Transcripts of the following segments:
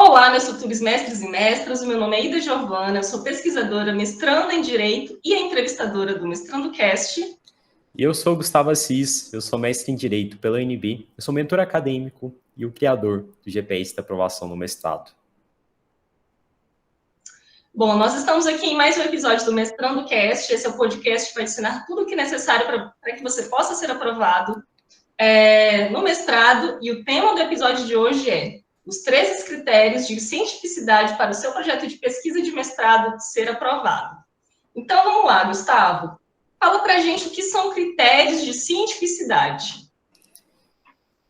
Olá, meus futuros mestres e mestras, o meu nome é Ida Giovana, eu sou pesquisadora, mestranda em Direito e a entrevistadora do MestrandoCast. E eu sou o Gustavo Assis, eu sou mestre em Direito pela UNB, eu sou mentor acadêmico e o criador do GPS da aprovação no mestrado. Bom, nós estamos aqui em mais um episódio do MestrandoCast, esse é o podcast que vai ensinar tudo o que é necessário para que você possa ser aprovado no mestrado, e o tema do episódio de hoje é os 13 critérios de cientificidade para o seu projeto de pesquisa de mestrado ser aprovado. Então, vamos lá, Gustavo. Fala para a gente o que são critérios de cientificidade.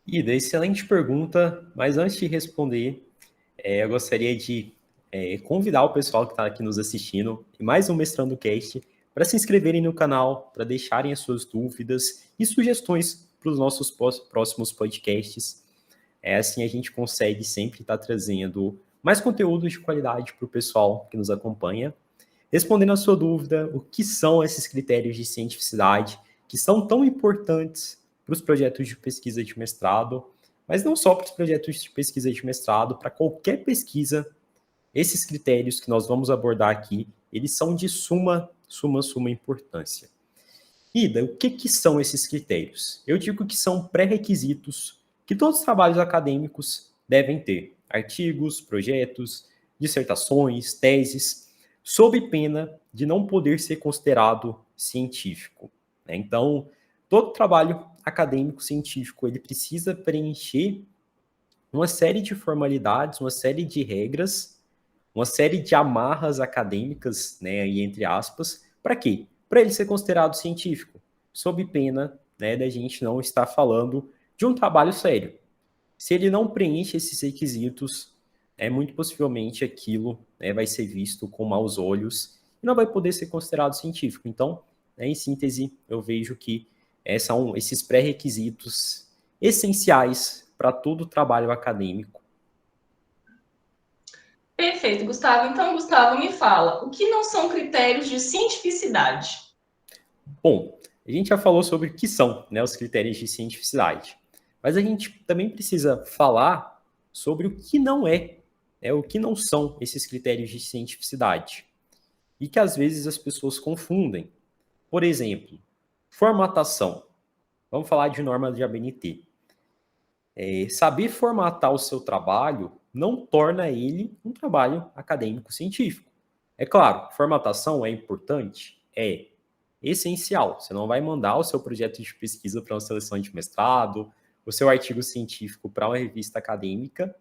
Ida, excelente pergunta, mas antes de responder, eu gostaria de convidar o pessoal que está aqui nos assistindo em mais um MestrandoCast para se inscreverem no canal, para deixarem as suas dúvidas e sugestões para os nossos próximos podcasts. Assim a gente consegue sempre estar trazendo mais conteúdo de qualidade para o pessoal que nos acompanha. Respondendo a sua dúvida, o que são esses critérios de cientificidade que são tão importantes para os projetos de pesquisa de mestrado, mas não só para os projetos de pesquisa de mestrado, para qualquer pesquisa, esses critérios que nós vamos abordar aqui, eles são de suma importância. Ida, o que são esses critérios? Eu digo que são pré-requisitos que todos os trabalhos acadêmicos devem ter. Artigos, projetos, dissertações, teses, sob pena de não poder ser considerado científico. Então, todo trabalho acadêmico científico, ele precisa preencher uma série de formalidades, uma série de regras, uma série de amarras acadêmicas, né, e entre aspas, para quê? Para ele ser considerado científico, sob pena, né, da gente não estar falando de um trabalho sério. Se ele não preenche esses requisitos, muito possivelmente aquilo, né, vai ser visto com maus olhos e não vai poder ser considerado científico. Então, em síntese, eu vejo que são esses pré-requisitos essenciais para todo o trabalho acadêmico. Perfeito, Gustavo. Então, Gustavo, me fala, o que não são critérios de cientificidade? Bom, a gente já falou sobre o que são, né, os critérios de cientificidade, mas a gente também precisa falar sobre o que não o que não são esses critérios de cientificidade e que às vezes as pessoas confundem. Por exemplo, formatação. Vamos falar de norma de ABNT. Saber formatar o seu trabalho não torna ele um trabalho acadêmico-científico. É claro, formatação é importante? É essencial. Você não vai mandar o seu projeto de pesquisa para uma seleção de mestrado, o seu artigo científico para uma revista acadêmica,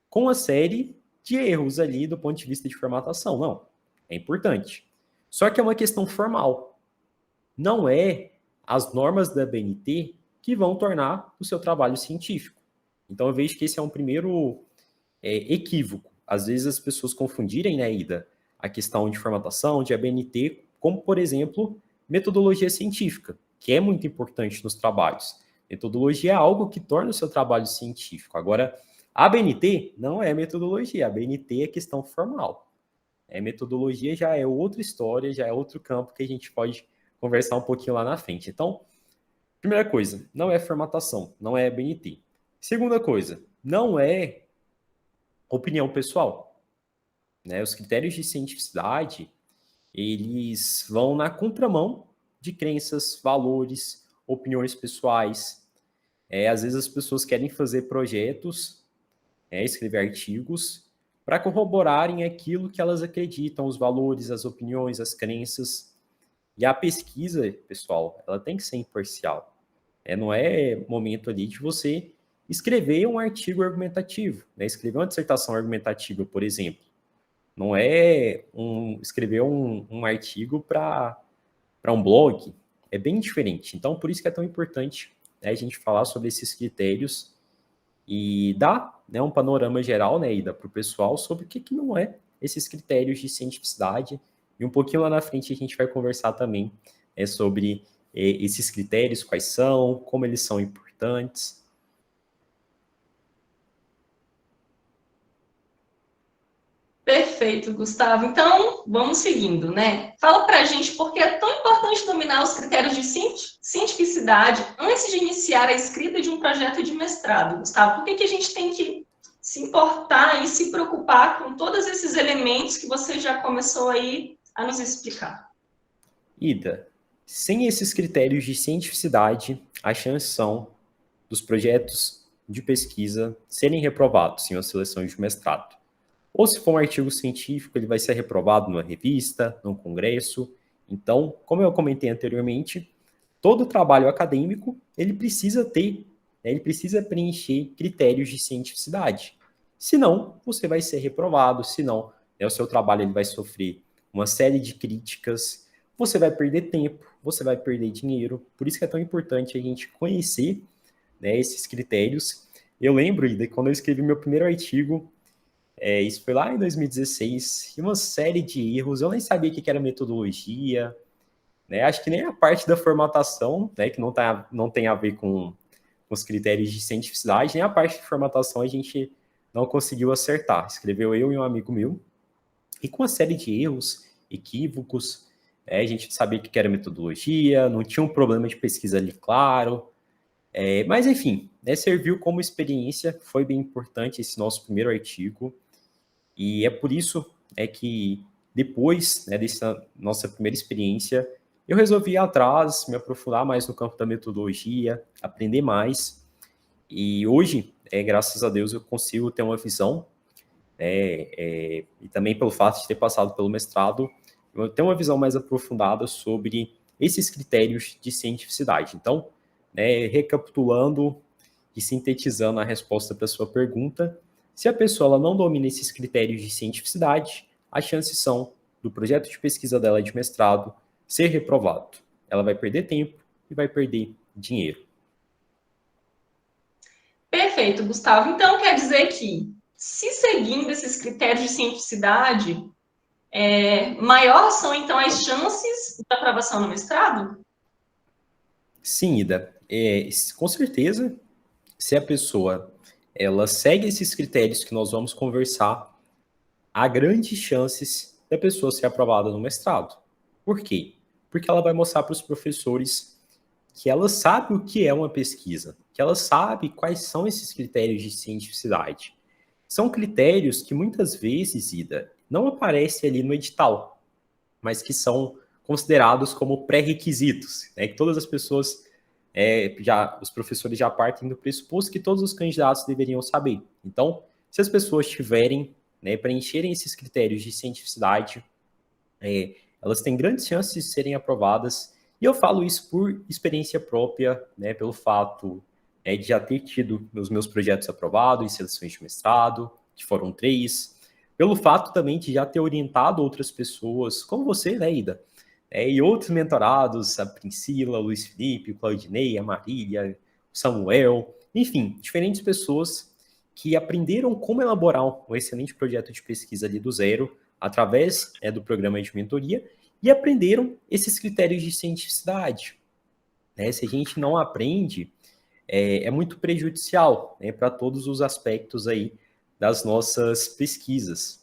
com uma série de erros ali do ponto de vista de formatação. Não, é importante. Só que é uma questão formal. Não é as normas da ABNT que vão tornar o seu trabalho científico. Então, eu vejo que esse é um primeiro equívoco. Às vezes as pessoas confundirem, né, Ida, a questão de formatação, de ABNT, como, por exemplo, metodologia científica, que é muito importante nos trabalhos. Metodologia é algo que torna o seu trabalho científico. Agora, a ABNT não é metodologia, a ABNT é questão formal. Metodologia já é outra história, já é outro campo que a gente pode conversar um pouquinho lá na frente. Então, primeira coisa, não é formatação, não é ABNT. Segunda coisa, não é opinião pessoal. Né? Os critérios de cientificidade, eles vão na contramão de crenças, valores, opiniões pessoais. Às vezes as pessoas querem fazer projetos, escrever artigos, para corroborarem aquilo que elas acreditam, os valores, as opiniões, as crenças. E a pesquisa, pessoal, ela tem que ser imparcial. Não é momento ali de você escrever um artigo argumentativo, né? Escrever uma dissertação argumentativa, por exemplo. Não é escrever um artigo para um blog. É bem diferente. Então, por isso que é tão importante, né, a gente falar sobre esses critérios e dar, né, um panorama geral, né, Ida, para o pessoal sobre o que não é esses critérios de cientificidade. E um pouquinho lá na frente a gente vai conversar também sobre esses critérios, quais são, como eles são importantes. Perfeito, Gustavo. Então, vamos seguindo, né? Fala pra gente por que é tão importante dominar os critérios de cientificidade antes de iniciar a escrita de um projeto de mestrado, Gustavo. Por que a gente tem que se importar e se preocupar com todos esses elementos que você já começou aí a nos explicar. Ida, sem esses critérios de cientificidade, a chance são dos projetos de pesquisa serem reprovados em uma seleção de mestrado. Ou se for um artigo científico, ele vai ser reprovado numa revista, num congresso. Então, como eu comentei anteriormente, todo trabalho acadêmico, ele precisa ter, né, ele precisa preencher critérios de cientificidade. Senão, você vai ser reprovado, senão, né, o seu trabalho ele vai sofrer uma série de críticas, você vai perder tempo, você vai perder dinheiro. Por isso que é tão importante a gente conhecer, né, esses critérios. Eu lembro, Ida, quando eu escrevi meu primeiro artigo, isso foi lá em 2016, e uma série de erros, eu nem sabia o que era metodologia, né? Acho que nem a parte da formatação, né, que não tem a ver com os critérios de cientificidade, nem a parte de formatação a gente não conseguiu acertar. Escreveu eu e um amigo meu, e com uma série de erros, equívocos, a gente não sabia o que era metodologia, não tinha um problema de pesquisa ali claro, mas enfim, né, serviu como experiência, foi bem importante esse nosso primeiro artigo, e é por isso que depois, né, dessa nossa primeira experiência, eu resolvi ir atrás, me aprofundar mais no campo da metodologia, aprender mais. E hoje, graças a Deus, eu consigo ter uma visão, e também pelo fato de ter passado pelo mestrado, eu tenho uma visão mais aprofundada sobre esses critérios de cientificidade. Então, né, recapitulando e sintetizando a resposta para a sua pergunta, se a pessoa ela não domina esses critérios de cientificidade, as chances são do projeto de pesquisa dela de mestrado ser reprovado. Ela vai perder tempo e vai perder dinheiro. Perfeito, Gustavo. Então, quer dizer que, se seguindo esses critérios de cientificidade, maior são, então, as chances de aprovação no mestrado? Sim, Ida. Com certeza, se a pessoa ela segue esses critérios que nós vamos conversar, há grandes chances da pessoa ser aprovada no mestrado. Por quê? Porque ela vai mostrar para os professores que ela sabe o que é uma pesquisa, que ela sabe quais são esses critérios de cientificidade. São critérios que muitas vezes, Ida, não aparecem ali no edital, mas que são considerados como pré-requisitos, né? Que todas as pessoas, os professores já partem do pressuposto que todos os candidatos deveriam saber. Então, se as pessoas tiverem, né, preencherem esses critérios de cientificidade, elas têm grandes chances de serem aprovadas. E eu falo isso por experiência própria, né, pelo fato de já ter tido os meus projetos aprovados em seleções de mestrado, que foram 3, pelo fato também de já ter orientado outras pessoas, como você, né, Ida? E outros mentorados, a Priscila, o Luiz Felipe, o Claudinei, a Marília, o Samuel, enfim, diferentes pessoas que aprenderam como elaborar um excelente projeto de pesquisa ali do zero, através do programa de mentoria, e aprenderam esses critérios de cientificidade. Se a gente não aprende, é muito prejudicial, né, para todos os aspectos aí das nossas pesquisas.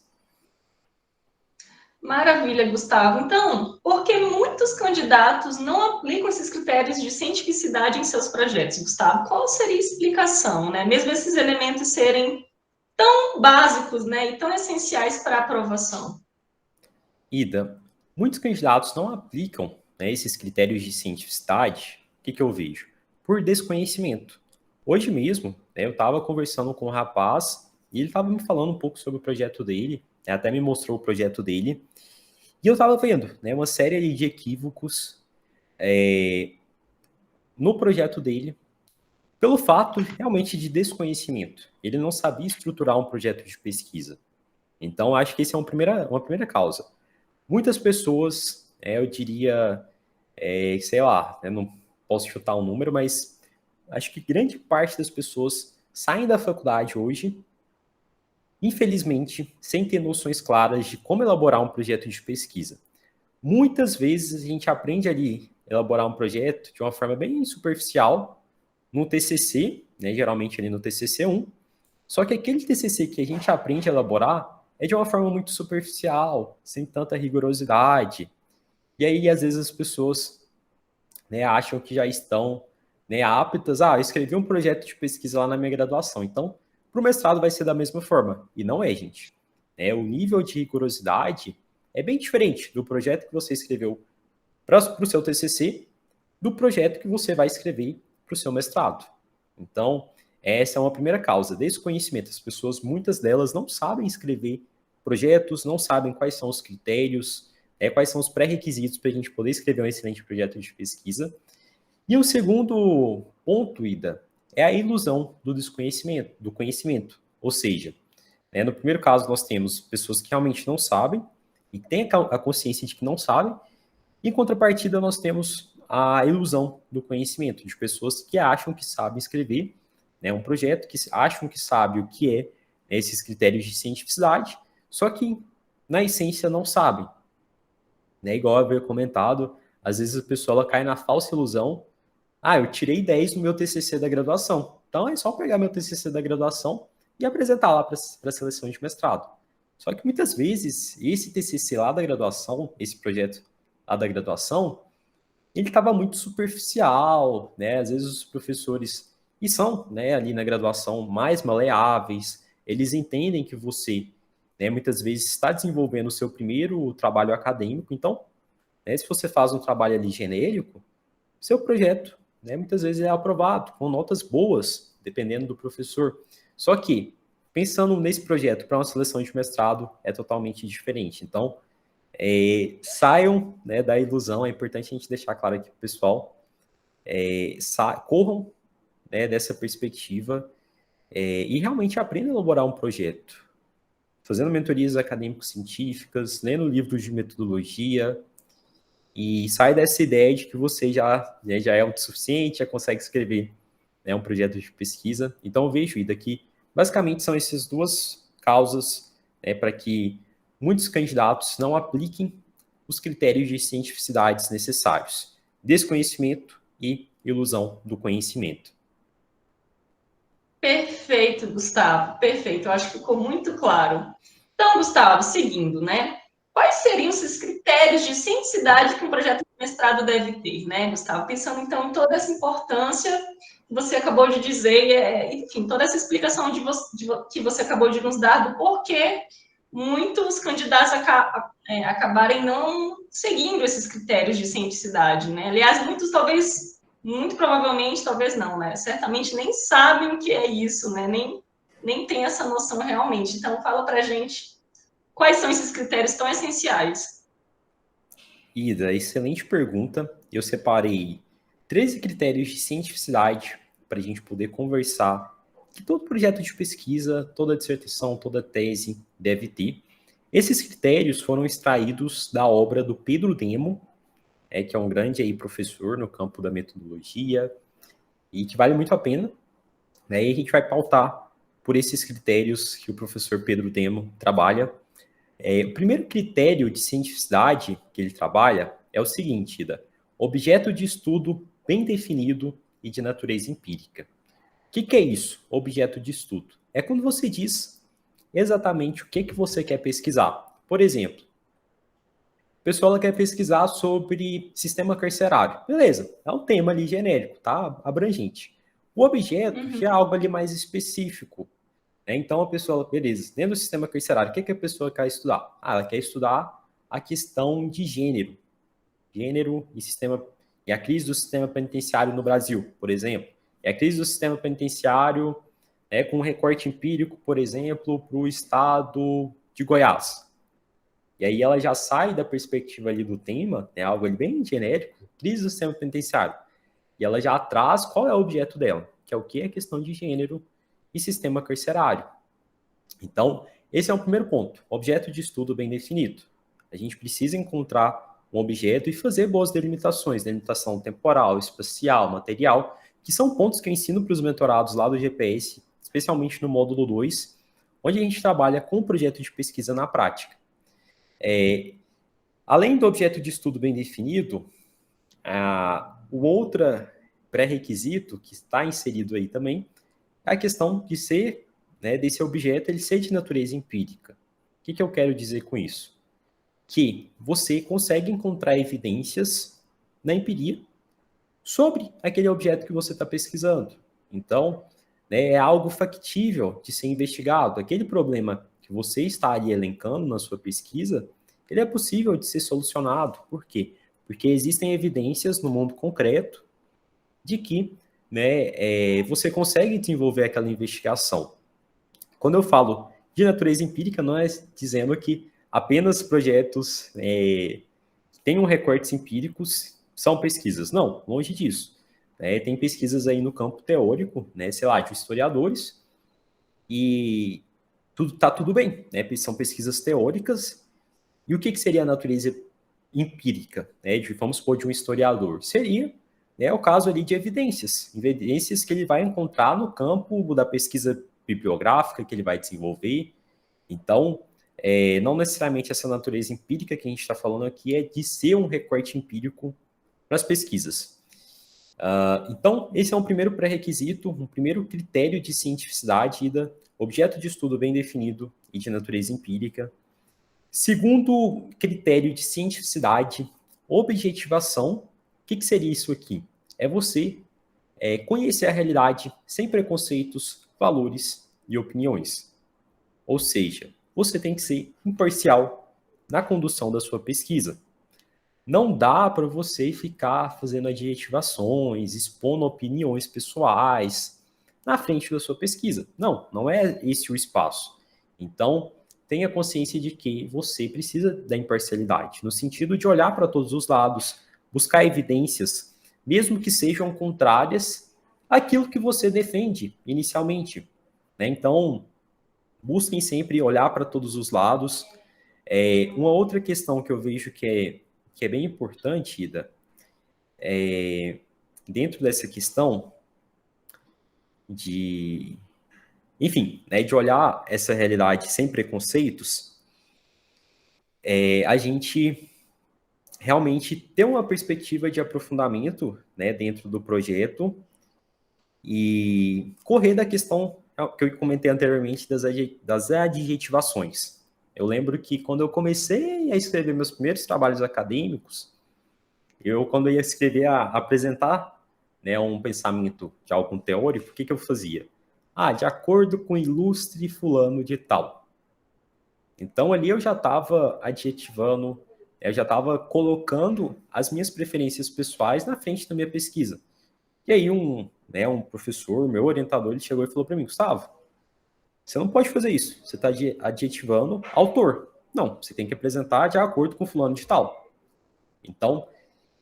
Maravilha, Gustavo. Então, por que muitos candidatos não aplicam esses critérios de cientificidade em seus projetos, Gustavo? Qual seria a explicação, né? Mesmo esses elementos serem tão básicos, né, e tão essenciais para a aprovação? Ida, muitos candidatos não aplicam, né, esses critérios de cientificidade. O que eu vejo? Por desconhecimento. Hoje mesmo, né, eu estava conversando com um rapaz e ele estava me falando um pouco sobre o projeto dele, né, até me mostrou o projeto dele, e eu estava vendo, né, uma série de equívocos no projeto dele, pelo fato realmente de desconhecimento. Ele não sabia estruturar um projeto de pesquisa. Então, acho que essa é uma primeira causa. Muitas pessoas, eu diria, sei lá, eu não posso chutar um número, mas acho que grande parte das pessoas saem da faculdade hoje, infelizmente, sem ter noções claras de como elaborar um projeto de pesquisa. Muitas vezes a gente aprende ali a elaborar um projeto de uma forma bem superficial, no TCC, né, geralmente ali no TCC1, só que aquele TCC que a gente aprende a elaborar é de uma forma muito superficial, sem tanta rigorosidade. E aí, às vezes, as pessoas, né, acham que já estão, né, aptas. Eu escrevi um projeto de pesquisa lá na minha graduação, então para o mestrado vai ser da mesma forma. E não é, gente. O nível de rigorosidade é bem diferente do projeto que você escreveu para o seu TCC, do projeto que você vai escrever para o seu mestrado. Então, essa é uma primeira causa, desconhecimento. As pessoas, muitas delas, não sabem escrever projetos, não sabem quais são os critérios, quais são os pré-requisitos para a gente poder escrever um excelente projeto de pesquisa. E o segundo ponto, Ida, é a ilusão do desconhecimento, do conhecimento. Ou seja, no primeiro caso, nós temos pessoas que realmente não sabem e têm a consciência de que não sabem. Em contrapartida, nós temos a ilusão do conhecimento, de pessoas que acham que sabem escrever um projeto, que acham que sabem o que é esses critérios de cientificidade, só que, na essência, não sabem. Igual eu havia comentado, às vezes a pessoa ela cai na falsa ilusão. Eu tirei 10 no meu TCC da graduação. Então, é só pegar meu TCC da graduação e apresentar lá para a seleção de mestrado. Só que, muitas vezes, esse TCC lá da graduação, esse projeto lá da graduação, ele estava muito superficial, Às vezes os professores, e são, ali na graduação, mais maleáveis, eles entendem que você, muitas vezes está desenvolvendo o seu primeiro trabalho acadêmico, então, se você faz um trabalho ali genérico, seu projeto, muitas vezes é aprovado, com notas boas, dependendo do professor. Só que, pensando nesse projeto para uma seleção de mestrado, é totalmente diferente. Então, saiam da ilusão, é importante a gente deixar claro aqui para o pessoal, corram dessa perspectiva e realmente aprendam a elaborar um projeto, fazendo mentorias acadêmico-científicas, lendo livros de metodologia, e sai dessa ideia de que você já é autossuficiente, já consegue escrever um projeto de pesquisa. Então, eu vejo daqui, basicamente, são essas duas causas para que muitos candidatos não apliquem os critérios de cientificidade necessários: desconhecimento e ilusão do conhecimento. Perfeito, Gustavo, perfeito. Eu acho que ficou muito claro. Então, Gustavo, seguindo, quais seriam esses critérios de cientificidade que um projeto de mestrado deve ter, Gustavo? Pensando, então, em toda essa importância que você acabou de dizer, enfim, toda essa explicação que você acabou de nos dar do porquê muitos candidatos acabarem não seguindo esses critérios de cientificidade, Aliás, muitos talvez, muito provavelmente, talvez não, Certamente nem sabem o que é isso, Nem tem essa noção realmente. Então, fala pra gente quais são esses critérios tão essenciais. Ida, excelente pergunta. Eu separei 13 critérios de cientificidade para a gente poder conversar, que todo projeto de pesquisa, toda dissertação, toda tese deve ter. Esses critérios foram extraídos da obra do Pedro Demo, que é um grande professor no campo da metodologia, e que vale muito a pena. E a gente vai pautar por esses critérios que o professor Pedro Demo trabalha. O primeiro critério de cientificidade que ele trabalha é o seguinte, Ida: objeto de estudo bem definido e de natureza empírica. O que é isso, objeto de estudo? É quando você diz exatamente o que você quer pesquisar. Por exemplo, a pessoa quer pesquisar sobre sistema carcerário. Beleza, é um tema ali genérico, tá? Abrangente. O objeto já é algo ali mais específico. Então, a pessoa, beleza, dentro do sistema carcerário, o que a pessoa quer estudar? Ela quer estudar a questão de gênero. Gênero e a crise do sistema penitenciário no Brasil, por exemplo. E a crise do sistema penitenciário com um recorte empírico, por exemplo, para o estado de Goiás. E aí ela já sai da perspectiva ali do tema, algo ali bem genérico, crise do sistema penitenciário. E ela já traz qual é o objeto dela, que é o que? A questão de gênero e sistema carcerário. Então, esse é o primeiro ponto, objeto de estudo bem definido. A gente precisa encontrar um objeto e fazer boas delimitações, delimitação temporal, espacial, material, que são pontos que eu ensino para os mentorados lá do GPS, especialmente no módulo 2, onde a gente trabalha com o projeto de pesquisa na prática. Além do objeto de estudo bem definido, o outro pré-requisito que está inserido aí também é a questão de ser, desse objeto, ele ser de natureza empírica. O que eu quero dizer com isso? Que você consegue encontrar evidências na empiria sobre aquele objeto que você está pesquisando. Então, né, é algo factível de ser investigado. Aquele problema que você está ali elencando na sua pesquisa, ele é possível de ser solucionado. Por quê? Porque existem evidências no mundo concreto de que, né, você consegue desenvolver aquela investigação. Quando eu falo de natureza empírica, não é dizendo que apenas projetos que tenham recortes empíricos são pesquisas. Não, longe disso. Tem pesquisas aí no campo teórico, né, sei lá, de historiadores, e tá tudo bem, né? São pesquisas teóricas. E o que seria a natureza empírica, né? Vamos supor, de um historiador? Seria, né, o caso ali de evidências que ele vai encontrar no campo da pesquisa bibliográfica que ele vai desenvolver. Então, não necessariamente essa natureza empírica que a gente está falando aqui é de ser um recorte empírico para as pesquisas. Então, esse é um primeiro pré-requisito, um primeiro critério de cientificidade e da objeto de estudo bem definido e de natureza empírica. Segundo critério de cientificidade, objetivação. O que seria isso aqui? É você conhecer a realidade sem preconceitos, valores e opiniões. Ou seja, você tem que ser imparcial na condução da sua pesquisa. Não dá para você ficar fazendo adjetivações, expondo opiniões pessoais na frente da sua pesquisa. Não, não é esse o espaço. Então, tenha consciência de que você precisa da imparcialidade, no sentido de olhar para todos os lados, buscar evidências, mesmo que sejam contrárias àquilo que você defende inicialmente, né? Então, busquem sempre olhar para todos os lados. Uma outra questão que eu vejo que é bem importante, Ida, dentro dessa questão de, enfim, né, de olhar essa realidade sem preconceitos, a gente realmente ter uma perspectiva de aprofundamento, né, dentro do projeto e correr da questão que eu comentei anteriormente das adjetivações. Eu lembro que quando eu comecei a escrever meus primeiros trabalhos acadêmicos, quando eu ia escrever, apresentar, né, um pensamento de algum teórico, o que eu fazia? De acordo com o ilustre fulano de tal. Então, ali eu já estava adjetivando, eu já estava colocando as minhas preferências pessoais na frente da minha pesquisa. E aí um professor, meu orientador, ele chegou e falou para mim: Gustavo, você não pode fazer isso. Você está adjetivando autor. Não, você tem que apresentar de acordo com fulano de tal. Então,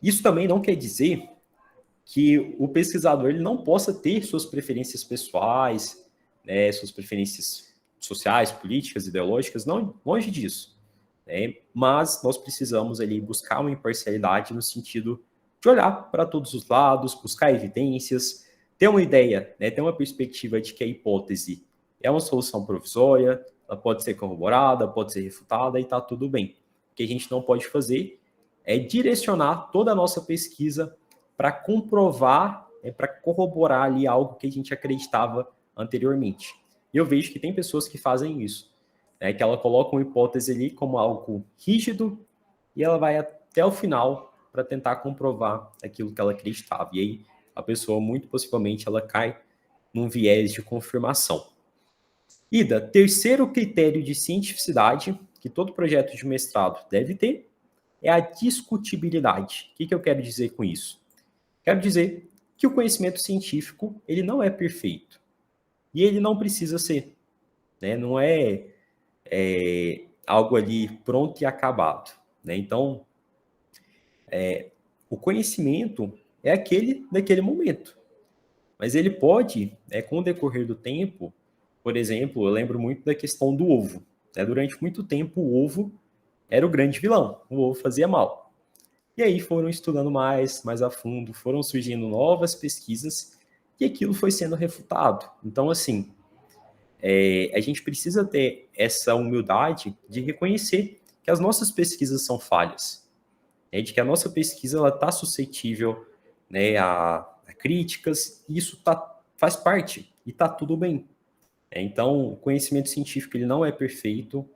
isso também não quer dizer que o pesquisador ele não possa ter suas preferências pessoais, né, suas preferências sociais, políticas, ideológicas, não, longe disso. Né? Mas nós precisamos ali buscar uma imparcialidade no sentido de olhar para todos os lados, buscar evidências, ter uma ideia, né, ter uma perspectiva de que a hipótese é uma solução provisória, ela pode ser corroborada, pode ser refutada e está tudo bem. O que a gente não pode fazer é direcionar toda a nossa pesquisa para comprovar, para corroborar ali algo que a gente acreditava anteriormente. E eu vejo que tem pessoas que fazem isso, né, que ela coloca uma hipótese ali como algo rígido e ela vai até o final para tentar comprovar aquilo que ela acreditava. E aí a pessoa, muito possivelmente, ela cai num viés de confirmação. Ida, terceiro critério de cientificidade que todo projeto de mestrado deve ter é a discutibilidade. O que eu quero dizer com isso? Quero dizer que o conhecimento científico ele não é perfeito e ele não precisa ser, né? Não é algo ali pronto e acabado, né? Então, o conhecimento é aquele naquele momento, mas ele pode, com o decorrer do tempo, por exemplo, eu lembro muito da questão do ovo. Né? Durante muito tempo, o ovo era o grande vilão, o ovo fazia mal. E aí foram estudando mais a fundo, foram surgindo novas pesquisas e aquilo foi sendo refutado. Então, assim, a gente precisa ter essa humildade de reconhecer que as nossas pesquisas são falhas, né? De que a nossa pesquisa está suscetível, né, a críticas, e isso faz parte, e está tudo bem. Então, o conhecimento científico ele não é perfeito,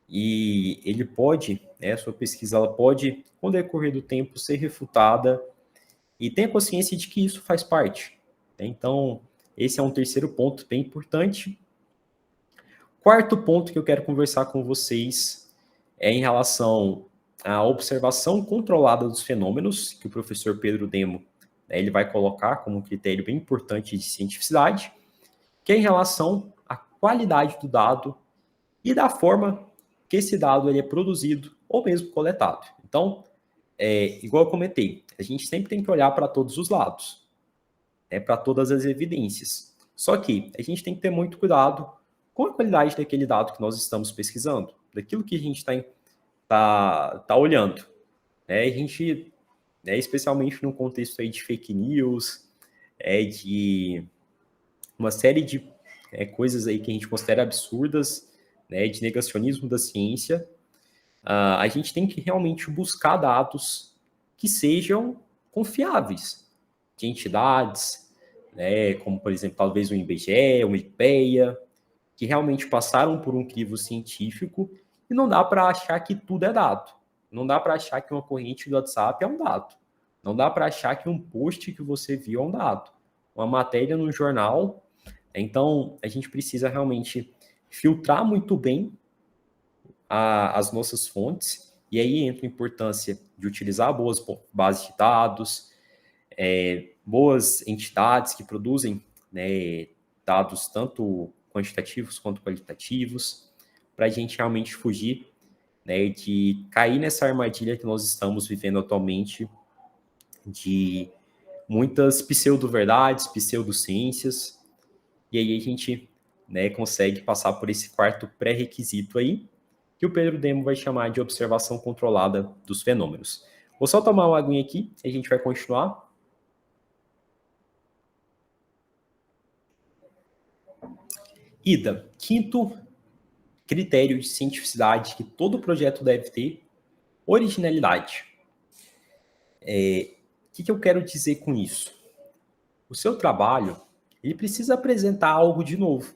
e ele pode, a sua pesquisa ela pode, com o decorrer do tempo, ser refutada, e tenha consciência de que isso faz parte. Então, Esse é um terceiro ponto bem importante. Quarto ponto que eu quero conversar com vocês é em relação à observação controlada dos fenômenos, que o professor Pedro Demo, né, ele vai colocar como um critério bem importante de cientificidade, que é em relação à qualidade do dado e da forma que esse dado ele é produzido ou mesmo coletado. Então, igual eu comentei, a gente sempre tem que olhar para todos os lados, né, para todas as evidências. Só que a gente tem que ter muito cuidado com a qualidade daquele dado que nós estamos pesquisando, daquilo que a gente tá olhando. A gente, especialmente no contexto aí de fake news, de uma série de coisas aí que a gente considera absurdas, né, de negacionismo da ciência, a gente tem que realmente buscar dados que sejam confiáveis, de entidades, né, como, por exemplo, talvez o IBGE, o IPEA, que realmente passaram por um crivo científico, e não dá para achar que tudo é dado. Não dá para achar que uma corrente do WhatsApp é um dado. Não dá para achar que um post que você viu é um dado. Uma matéria no jornal. Então, a gente precisa realmente filtrar muito bem as nossas fontes, e aí entra a importância de utilizar boas bases de dados, boas entidades que produzem, né, dados tanto quantitativos quanto qualitativos, para a gente realmente fugir, né, de cair nessa armadilha que nós estamos vivendo atualmente, de muitas pseudo-verdades, pseudociências, e aí a gente, né, consegue passar por esse quarto pré-requisito aí, que o Pedro Demo vai chamar de observação controlada dos fenômenos. Vou só tomar uma aguinha aqui e a gente vai continuar. Ida, quinto critério de cientificidade que todo projeto deve ter, originalidade. O que eu quero dizer com isso? O seu trabalho, ele precisa apresentar algo de novo.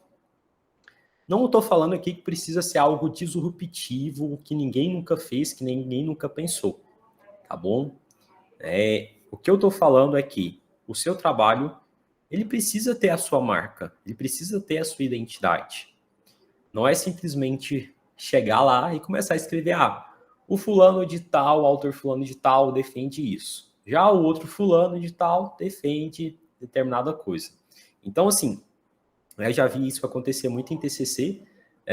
Não estou falando aqui que precisa ser algo disruptivo, que ninguém nunca fez, que ninguém nunca pensou, tá bom? O que eu estou falando é que o seu trabalho, ele precisa ter a sua marca, ele precisa ter a sua identidade. Não é simplesmente chegar lá e começar a escrever, o fulano de tal, o autor fulano de tal defende isso. Já o outro fulano de tal defende determinada coisa. Então, assim, eu já vi isso acontecer muito em TCC,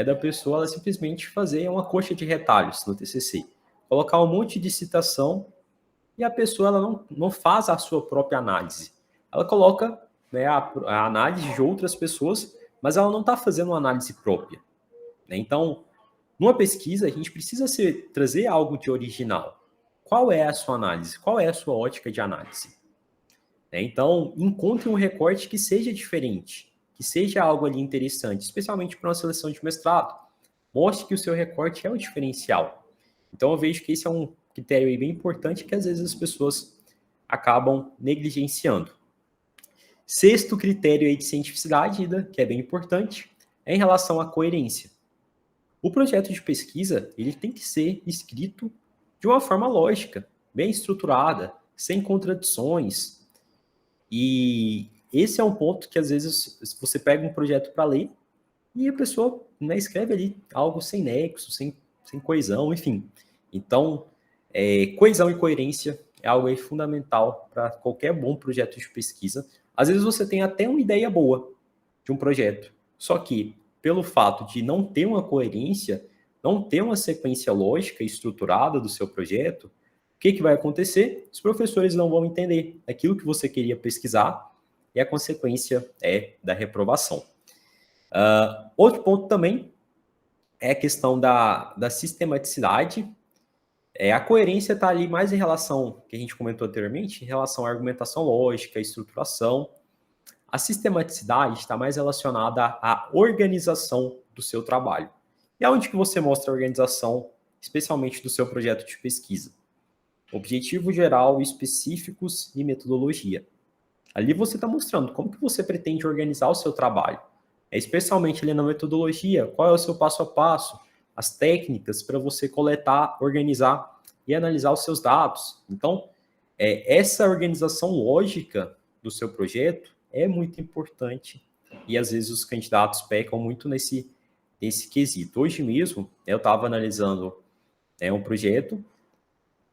da pessoa ela simplesmente fazer uma coxa de retalhos no TCC. Colocar um monte de citação e a pessoa ela não faz a sua própria análise. Ela coloca, né, a análise de outras pessoas, mas ela não está fazendo uma análise própria. Então, numa pesquisa, a gente precisa trazer algo de original. Qual é a sua análise? Qual é a sua ótica de análise? Então, encontre um recorte que seja diferente, que seja algo ali interessante, especialmente para uma seleção de mestrado. Mostre que o seu recorte é o diferencial. Então, eu vejo que esse é um critério aí bem importante que às vezes as pessoas acabam negligenciando. Sexto critério aí de cientificidade, Ida, que é bem importante, é em relação à coerência. O projeto de pesquisa ele tem que ser escrito de uma forma lógica, bem estruturada, sem contradições. E esse é um ponto que, às vezes, você pega um projeto para ler e a pessoa, né, escreve ali algo sem nexo, sem coesão, enfim. Então, coesão e coerência é algo aí fundamental para qualquer bom projeto de pesquisa. Às vezes você tem até uma ideia boa de um projeto, só que pelo fato de não ter uma coerência, não ter uma sequência lógica e estruturada do seu projeto, o que vai acontecer? Os professores não vão entender aquilo que você queria pesquisar e a consequência é da reprovação. Outro ponto também é a questão da sistematicidade. A coerência está ali mais em relação, que a gente comentou anteriormente, em relação à argumentação lógica, à estruturação. A sistematicidade está mais relacionada à organização do seu trabalho. E aonde que você mostra a organização, especialmente do seu projeto de pesquisa? Objetivo geral, específicos e metodologia. Ali você está mostrando como que você pretende organizar o seu trabalho. Especialmente ali na metodologia, qual é o seu passo a passo, as técnicas para você coletar, organizar e analisar os seus dados. Então, essa organização lógica do seu projeto é muito importante e às vezes os candidatos pecam muito nesse quesito. Hoje mesmo, eu estava analisando um projeto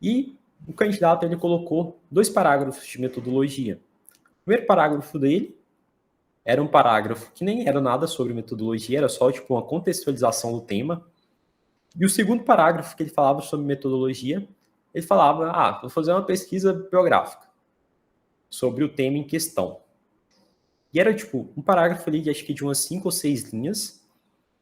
e o candidato ele colocou 2 parágrafos de metodologia. O primeiro parágrafo dele era um parágrafo que nem era nada sobre metodologia, era só tipo uma contextualização do tema. E o segundo parágrafo que ele falava sobre metodologia, ele falava, vou fazer uma pesquisa bibliográfica sobre o tema em questão. E era tipo um parágrafo ali de acho que de umas 5 ou 6 linhas,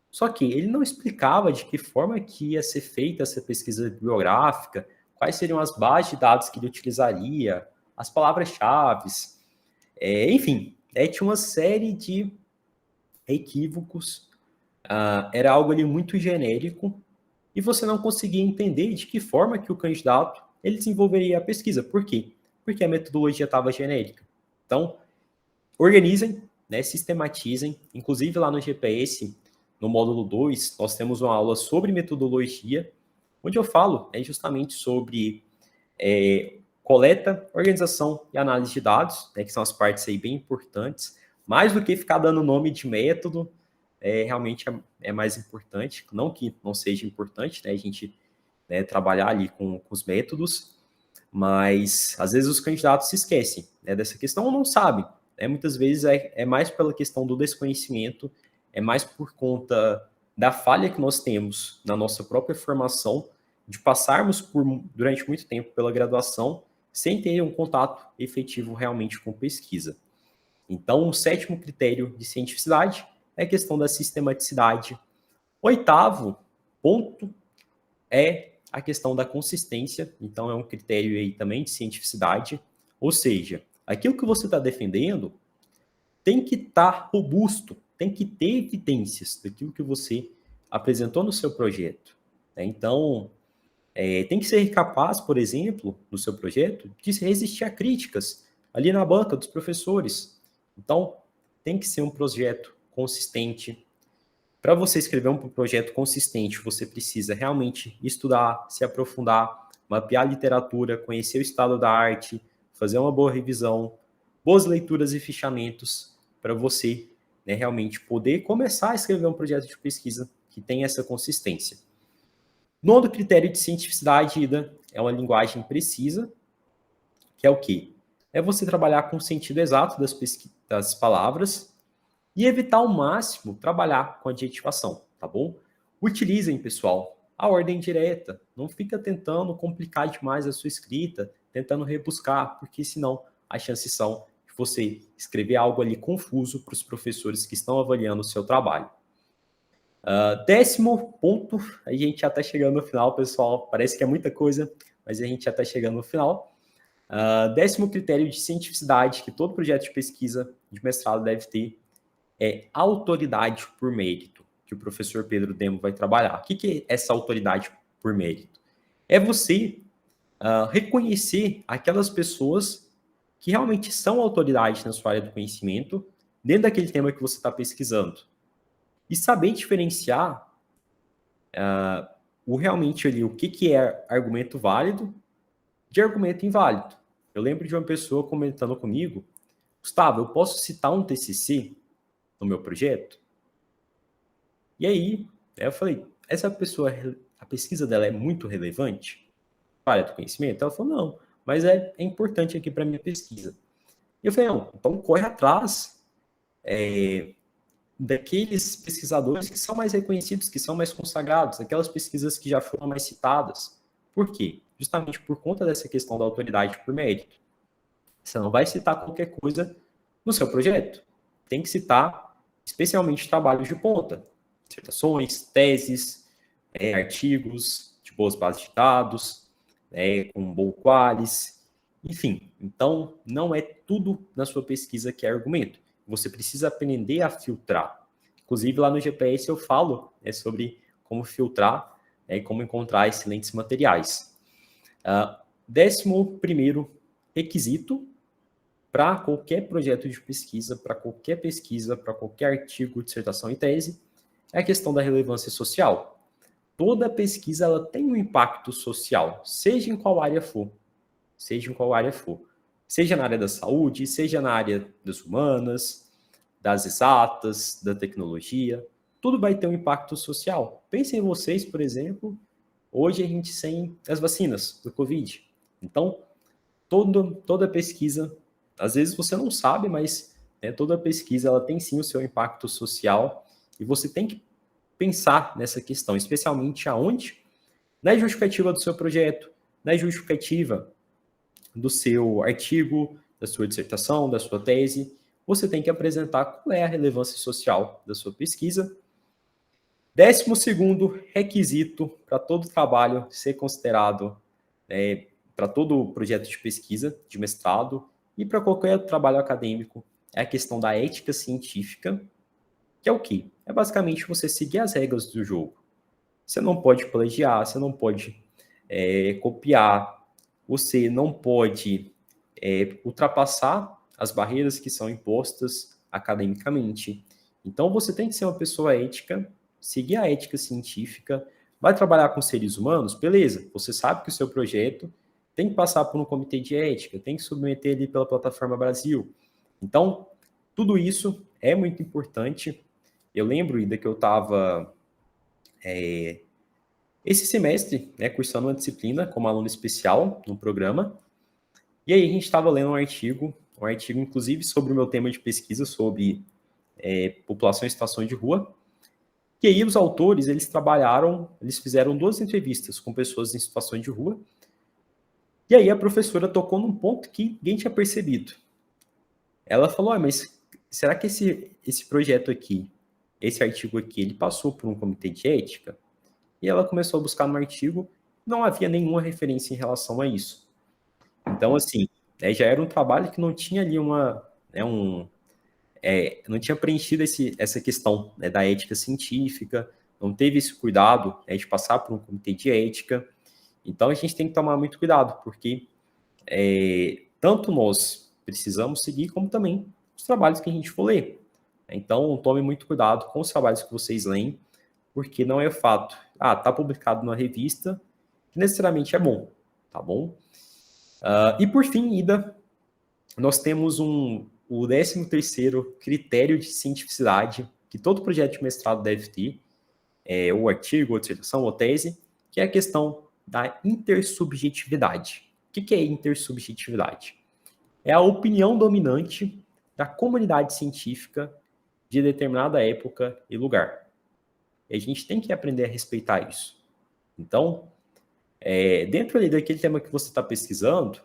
só que ele não explicava de que forma que ia ser feita essa pesquisa bibliográfica, quais seriam as bases de dados que ele utilizaria, as palavras-chave, enfim, tinha uma série de equívocos, era algo ali muito genérico, e você não conseguia entender de que forma que o candidato ele desenvolveria a pesquisa. Por quê? Porque a metodologia estava genérica. Então, organizem, né, sistematizem, inclusive lá no GPS, no módulo 2, nós temos uma aula sobre metodologia, onde eu falo justamente sobre coleta, organização e análise de dados, né, que são as partes aí bem importantes, mais do que ficar dando nome de método, realmente é mais importante, não que não seja importante, né, a gente trabalhar ali com os métodos, mas às vezes os candidatos se esquecem dessa questão ou não sabem. Muitas vezes é mais pela questão do desconhecimento, é mais por conta da falha que nós temos na nossa própria formação, de passarmos durante muito tempo pela graduação sem ter um contato efetivo realmente com pesquisa. Então, o 7º critério de cientificidade é a questão da sistematicidade. O 8º ponto é a questão da consistência. Então, é um critério aí também de cientificidade. Ou seja, aquilo que você está defendendo tem que estar robusto, tem que ter evidências daquilo que você apresentou no seu projeto. Então, tem que ser capaz, por exemplo, no seu projeto, de resistir a críticas ali na banca dos professores. Então, tem que ser um projeto consistente. Para você escrever um projeto consistente, você precisa realmente estudar, se aprofundar, mapear a literatura, conhecer o estado da arte, fazer uma boa revisão, boas leituras e fichamentos, para você realmente poder começar a escrever um projeto de pesquisa que tenha essa consistência. 9º critério de cientificidade, Ida, é uma linguagem precisa, que é o quê? É você trabalhar com o sentido exato das palavras e evitar ao máximo trabalhar com adjetivação, tá bom? Utilizem, pessoal, a ordem direta. Não fica tentando complicar demais a sua escrita, tentando rebuscar, porque senão as chances são de você escrever algo ali confuso para os professores que estão avaliando o seu trabalho. 10º ponto, a gente já está chegando no final, pessoal. Parece que é muita coisa, mas a gente já está chegando no final. 10º critério de cientificidade que todo projeto de pesquisa de mestrado deve ter é autoridade por mérito, que o professor Pedro Demo vai trabalhar. O que é essa autoridade por mérito? É você reconhecer aquelas pessoas que realmente são autoridade na sua área do conhecimento dentro daquele tema que você está pesquisando. E saber diferenciar realmente ali, o que é argumento válido de argumento inválido. Eu lembro de uma pessoa comentando comigo, Gustavo, eu posso citar um TCC no meu projeto? E aí, eu falei, essa pessoa, a pesquisa dela é muito relevante para a área do conhecimento? Ela falou, não, mas é importante aqui para a minha pesquisa. E eu falei, não, então corre atrás daqueles pesquisadores que são mais reconhecidos, que são mais consagrados, aquelas pesquisas que já foram mais citadas. Por quê? Justamente por conta dessa questão da autoridade por mérito. Você não vai citar qualquer coisa no seu projeto. Tem que citar, especialmente, trabalhos de ponta. Dissertações, teses, artigos de boas bases de dados, com bom qualis, enfim. Então, não é tudo na sua pesquisa que é argumento. Você precisa aprender a filtrar. Inclusive, lá no GPS eu falo sobre como filtrar e como encontrar excelentes materiais. 11º requisito para qualquer projeto de pesquisa, para qualquer artigo, dissertação e tese, é a questão da relevância social. Toda pesquisa ela tem um impacto social, seja em qual área for. seja na área da saúde, seja na área das humanas, das exatas, da tecnologia, tudo vai ter um impacto social. Pensem em vocês, por exemplo, hoje a gente sem as vacinas do Covid. Então, toda pesquisa, às vezes você não sabe, mas toda pesquisa ela tem sim o seu impacto social e você tem que pensar nessa questão, especialmente aonde? Na justificativa do seu projeto, na justificativa do seu artigo, da sua dissertação, da sua tese, você tem que apresentar qual é a relevância social da sua pesquisa. 12º requisito para todo trabalho ser considerado, para todo projeto de pesquisa, de mestrado e para qualquer trabalho acadêmico, é a questão da ética científica, que é o quê? É basicamente você seguir as regras do jogo. Você não pode plagiar, você não pode copiar, você não pode ultrapassar as barreiras que são impostas academicamente. Então, você tem que ser uma pessoa ética, seguir a ética científica, vai trabalhar com seres humanos, beleza, você sabe que o seu projeto tem que passar por um comitê de ética, tem que submeter ali pela Plataforma Brasil. Então, tudo isso é muito importante. Eu lembro ainda que eu estava esse semestre, cursando uma disciplina como aluno especial no programa, e aí a gente estava lendo um artigo inclusive sobre o meu tema de pesquisa, sobre população em situação de rua, e aí os autores, eles fizeram 2 entrevistas com pessoas em situação de rua, e aí a professora tocou num ponto que ninguém tinha percebido. Ela falou, mas será que esse projeto aqui, esse artigo aqui, ele passou por um comitê de ética? E ela começou a buscar no artigo, não havia nenhuma referência em relação a isso. Então, assim, já era um trabalho que não tinha ali não tinha preenchido essa questão da ética científica, não teve esse cuidado de passar por um comitê de ética. Então, a gente tem que tomar muito cuidado, porque tanto nós precisamos seguir, como também os trabalhos que a gente for ler. Então, tome muito cuidado com os trabalhos que vocês leem, porque não é fato. Está publicado na revista, que necessariamente é bom, tá bom? E por fim, Ida, nós temos o 13º critério de cientificidade que todo projeto de mestrado deve ter, ou artigo, ou dissertação, ou tese, que é a questão da intersubjetividade. O que é intersubjetividade? É a opinião dominante da comunidade científica de determinada época e lugar. E a gente tem que aprender a respeitar isso. Então, dentro ali daquele tema que você está pesquisando,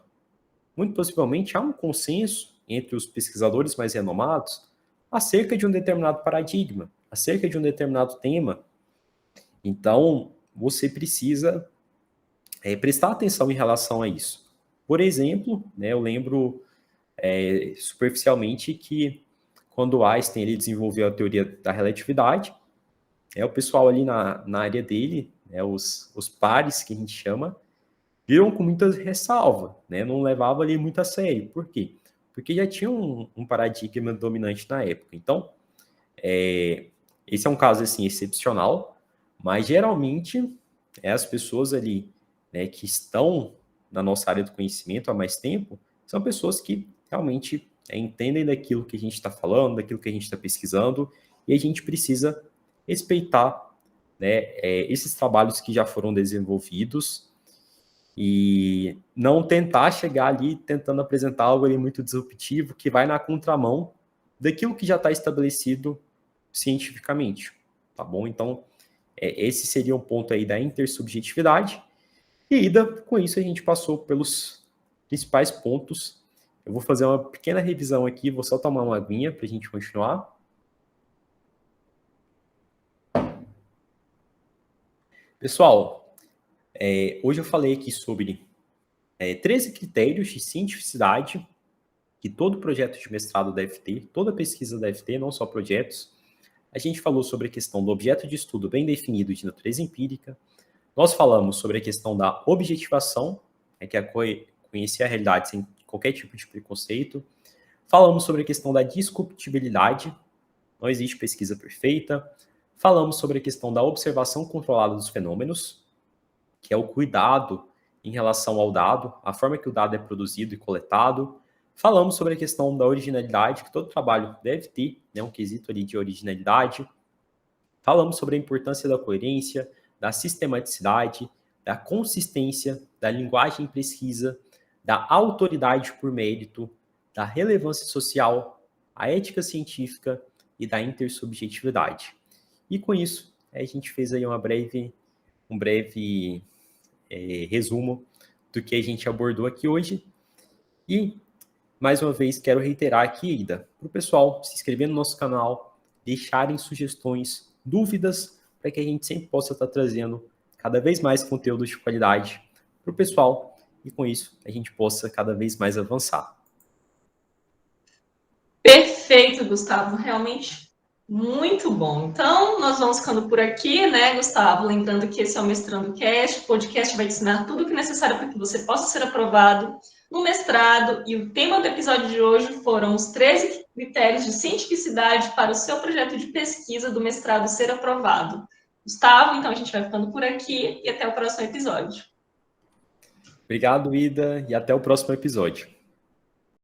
muito possivelmente há um consenso entre os pesquisadores mais renomados acerca de um determinado paradigma, acerca de um determinado tema. Então, você precisa prestar atenção em relação a isso. Por exemplo, eu lembro superficialmente que quando Einstein ele desenvolveu a teoria da relatividade, o pessoal ali na área dele, os pares que a gente chama, viram com muita ressalva, não levava ali muito a sério. Por quê? Porque já tinha um paradigma dominante na época. Então, esse é um caso assim excepcional, mas geralmente as pessoas ali que estão na nossa área do conhecimento há mais tempo são pessoas que realmente entendem daquilo que a gente está falando, daquilo que a gente está pesquisando, e a gente precisa respeitar esses trabalhos que já foram desenvolvidos e não tentar chegar ali tentando apresentar algo ali muito disruptivo que vai na contramão daquilo que já está estabelecido cientificamente, tá bom? Então, esse seria um ponto aí da intersubjetividade. E, Ida, com isso a gente passou pelos principais pontos. Eu vou fazer uma pequena revisão aqui, vou só tomar uma aguinha para a gente continuar. Pessoal, hoje eu falei aqui sobre 13 critérios de cientificidade que todo projeto de mestrado deve ter, toda pesquisa deve ter, não só projetos. A gente falou sobre a questão do objeto de estudo bem definido de natureza empírica. Nós falamos sobre a questão da objetivação, que é conhecer a realidade sem qualquer tipo de preconceito. Falamos sobre a questão da disruptibilidade, não existe pesquisa perfeita. Falamos sobre a questão da observação controlada dos fenômenos, que é o cuidado em relação ao dado, a forma que o dado é produzido e coletado. Falamos sobre a questão da originalidade, que todo trabalho deve ter, né, um quesito ali de originalidade. Falamos sobre a importância da coerência, da sistematicidade, da consistência, da linguagem precisa, da autoridade por mérito, da relevância social, a ética científica e da intersubjetividade. E com isso, a gente fez aí um breve resumo do que a gente abordou aqui hoje. E, mais uma vez, quero reiterar aqui, Ida, para o pessoal se inscrever no nosso canal, deixarem sugestões, dúvidas, para que a gente sempre possa estar trazendo cada vez mais conteúdo de qualidade para o pessoal e, com isso, a gente possa cada vez mais avançar. Perfeito, Gustavo. Realmente muito bom. Então, nós vamos ficando por aqui, né, Gustavo? Lembrando que esse é o Mestrando Cast. O podcast vai te ensinar tudo o que é necessário para que você possa ser aprovado no mestrado. E o tema do episódio de hoje foram os 13 critérios de cientificidade para o seu projeto de pesquisa do mestrado ser aprovado. Gustavo, então a gente vai ficando por aqui e até o próximo episódio. Obrigado, Ida, e até o próximo episódio.